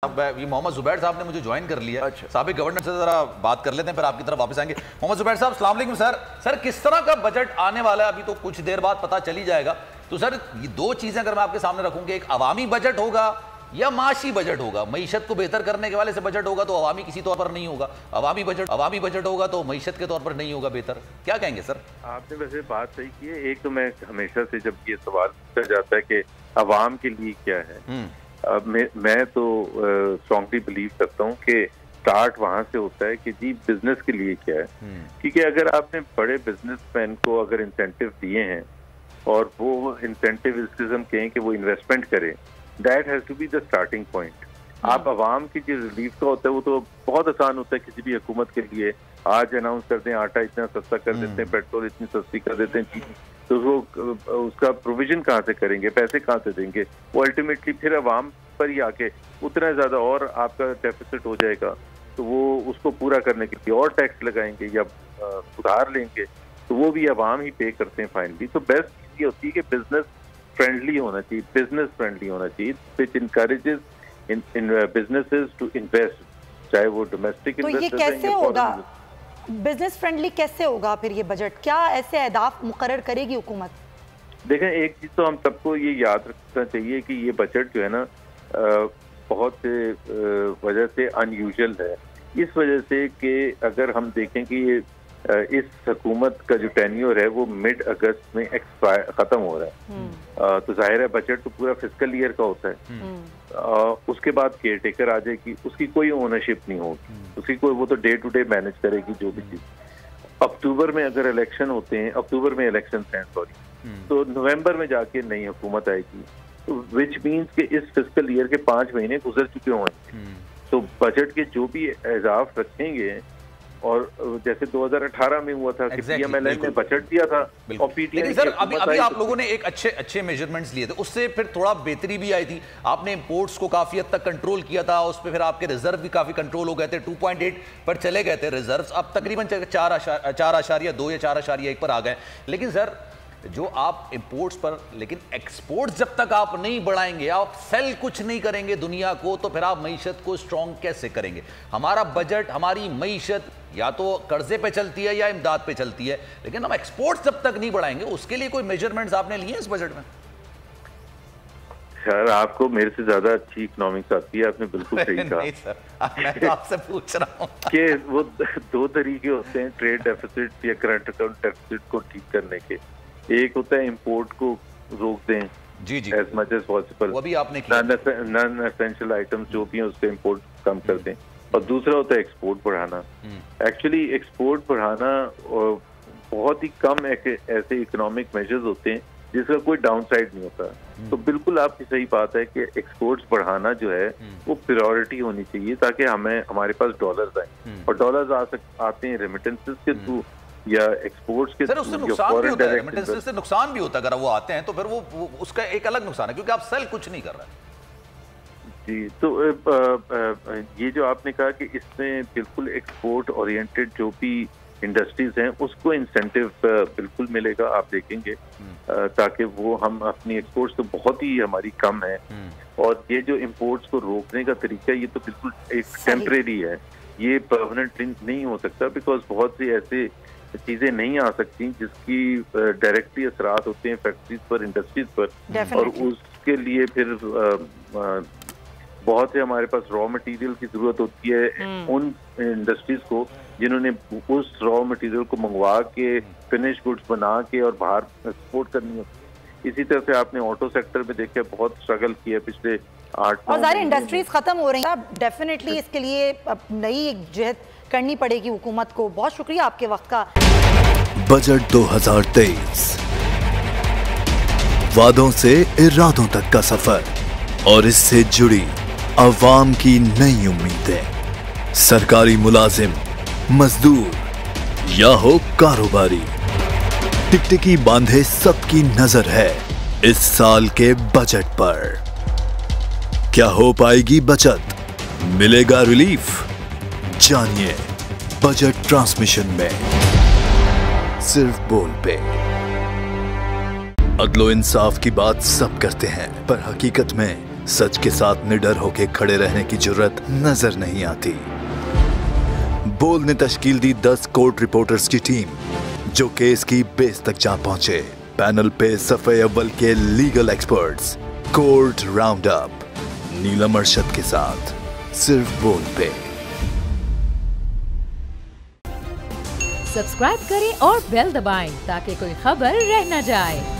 अब ये मोहम्मद जुबैर साहब ने मुझे ज्वाइन कर लिया। अच्छा। साबिक गवर्नर से जरा बात कर लेते हैं, फिर आपकी तरफ वापस आएंगे। मोहम्मद जुबैर साहब, अस्सलाम वालेकुम सर। सर, किस तरह का बजट आने वाला है? अभी तो कुछ देर बाद पता चल ही जाएगा। तो सर, ये दो चीजें अगर मैं आपके सामने रखूंगी, एक अवामी बजट होगा या माशी बजट होगा। मईशत को बेहतर करने के वाले से बजट होगा तो अवामी किसी तौर पर नहीं होगा, अवामी बजट होगा तो मईशत के तौर पर नहीं होगा बेहतर। क्या कहेंगे सर? आपने वैसे बात सही की है। एक तो मैं हमेशा से जब ये सवाल पूछा जाता है कि अवाम के लिए क्या है, मैं तो स्ट्रांगली बिलीव करता हूँ कि स्टार्ट वहां से होता है कि जी बिजनेस के लिए क्या है। क्योंकि अगर आपने बड़े बिजनेसमैन को अगर इंसेंटिव दिए हैं और वो इंसेंटिव इस किस्म के हैं कि वो इन्वेस्टमेंट करें, that has to be the starting point. आप अवाम की जो रिलीफ का होता है वो तो बहुत आसान होता है किसी भी हुकूमत के लिए। आज अनाउंस कर दें आटा इतना सस्ता कर देते हैं, पेट्रोल इतनी सस्ती कर देते हैं, तो वो उसका प्रोविजन कहाँ से करेंगे, पैसे कहाँ से देंगे? वो अल्टीमेटली फिर अवाम पर ही आके उतना ज्यादा और आपका डेफिसिट हो जाएगा, तो वो उसको पूरा करने के लिए और टैक्स लगाएंगे या उधार लेंगे, तो वो भी अवाम ही पे करते हैं फाइनली। तो बेस्ट ये होती है कि बिजनेस फ्रेंडली होना चाहिए, बिजनेस फ्रेंडली होना चाहिए, which encourages in businesses to invest, चाहे वो डोमेस्टिक इन्वेस्टर्स तो ये कैसे होगा? बिजनेस फ्रेंडली कैसे होगा फिर ये बजट? क्या ऐसे अहदाफ मुकर्रर करेगी हुकूमत? देखें, एक चीज तो हम सबको ये याद रखना चाहिए कि ये बजट जो है ना बहुत से वजह से अनयूजुअल है। इस वजह से कि अगर हम देखें कि ये इस हुकूमत का जो टेन्योर है वो मिड अगस्त में खत्म हो रहा है, तो जाहिर है बजट तो पूरा फिस्कल ईयर का होता है। उसके बाद केयर टेकर आ जाएगी, उसकी कोई ओनरशिप नहीं होगी, उसकी कोई, वो तो डे टू डे मैनेज करेगी जो भी चीज। अक्टूबर में अगर इलेक्शन होते हैं, अक्टूबर में इलेक्शन हैं सॉरी, तो नवंबर में जाके नई हुकूमत आएगी, विच मीन्स कि इस फिस्कल ईयर के 5 महीने गुजर चुके होंगे। तो बजट के जो भी एजाफ रखेंगे, और जैसे 2018 में हुआ था कि पीएमएलएन ने बजट दिया था और पीटीआई। सर, अभी आप लोगों ने एक अच्छे मेजरमेंट्स लिए थे, उससे फिर थोड़ा बेहतरी भी आई थी। आपने इंपोर्ट्स को काफी हद तक कंट्रोल किया था, उस पर फिर आपके रिजर्व भी काफी कंट्रोल हो गए थे, 2.8 पर चले गए थे रिजर्व्स, अब तकरीबन 4.2 या 4.1 पर आ गए। लेकिन सर, जो आप इंपोर्ट्स पर, लेकिन एक्सपोर्ट्स जब तक आप नहीं बढ़ाएंगे, आप सेल कुछ नहीं करेंगे दुनिया को, तो फिर आप मईशत को स्ट्रॉन्ग कैसे करेंगे? हमारा बजट, हमारी मईशत या तो कर्जे पे चलती है या इमदाद पे चलती है, लेकिन हम एक्सपोर्ट्स जब तक नहीं बढ़ाएंगे, उसके लिए कोई मेजरमेंट्स आपने लिए इस बजट में? सर, आपको मेरे से ज्यादा अच्छी इकोनॉमिक्स आती है, आपने बिल्कुल सही कहा। नहीं सर, मैं तो आपसे पूछ रहा हूँ कि वो दो तरीके होते हैं ट्रेड डेफिसिट या करंट अकाउंट डेफिसिट को ठीक करने के। एक होता है इंपोर्ट को रोक दें जी एज मच एज पॉसिबल, वो भी आपने किया। नॉन एसेंशियल आइटम्स जो भी हैं उसके इंपोर्ट कम कर दें। और दूसरा होता है एक्सपोर्ट बढ़ाना। एक्चुअली एक्सपोर्ट बढ़ाना बहुत ही कम ऐसे इकोनॉमिक मेजर्स होते हैं जिसका कोई डाउन साइड नहीं होता। तो बिल्कुल आपकी सही बात है कि एक्सपोर्ट्स बढ़ाना जो है वो प्रायोरिटी होनी चाहिए, ताकि हमारे पास डॉलर्स आए, और डॉलर्स आते हैं रेमिटेंसेस के थ्रू या एक्सपोर्ट्स के। सर, उससे नुकसान भी होता है, रेमिटेंसेस से नुकसान भी होता है। अगर वो आते हैं तो फिर वो उसका एक अलग नुकसान है, क्योंकि आप सेल कुछ नहीं कर रहे हैं। जी, तो ये जो आपने कहा कि इसमें बिल्कुल एक्सपोर्ट ओरिएंटेड जो भी इंडस्ट्रीज हैं उसको इंसेंटिव बिल्कुल मिलेगा, आप देखेंगे, ताकि वो हम अपनी एक्सपोर्ट्स तो बहुत ही हमारी कम है, और ये जो इंपोर्ट्स को रोकने का तरीका ये तो बिल्कुल एक टेम्परेरी है, ये परमानेंट नहीं हो सकता। बिकॉज बहुत सी ऐसे चीजें नहीं आ सकती जिसकी डायरेक्टली असरात होते हैं फैक्ट्रीज पर, इंडस्ट्रीज पर, और उसके लिए फिर बहुत से हमारे पास रॉ मटेरियल की जरूरत होती है उन इंडस्ट्रीज को जिन्होंने उस रॉ मटेरियल को मंगवा के फिनिश गुड्स बना के और बाहर एक्सपोर्ट करनी होती है। इसी तरह से आपने ऑटो सेक्टर में देखा बहुत स्ट्रगल किया पिछले 8 और सारी इंडस्ट्रीज खत्म हो रही हैं। डेफिनेटली इसके लिए नई जहद करनी पड़ेगी हुकूमत को। बहुत शुक्रिया आपके वक्त का। बजट 2023, वादों से इरादों तक का सफर और इससे जुड़ी अवाम की नई उम्मीदें। सरकारी मुलाजिम, मजदूर या हो कारोबारी, टिकटिकी बांधे सबकी नजर है इस साल के बजट पर। क्या हो पाएगी बचत? मिलेगा रिलीफ? जानिए बजट ट्रांसमिशन में, सिर्फ बोल पे। अदलो इंसाफ की बात सब करते हैं, पर हकीकत में सच के साथ निडर होके खड़े रहने की जुर्रत नजर नहीं आती। बोल ने तश्कील दी 10 कोर्ट रिपोर्टर्स की टीम, जो केस की बेस तक जा पहुंचे। पैनल पे सफे अव्वल के legal experts. Court round up Neelam Arshad के साथ सिर्फ बोल पे। सब्सक्राइब करें और बेल दबाएं ताकि कोई खबर रह न जाए।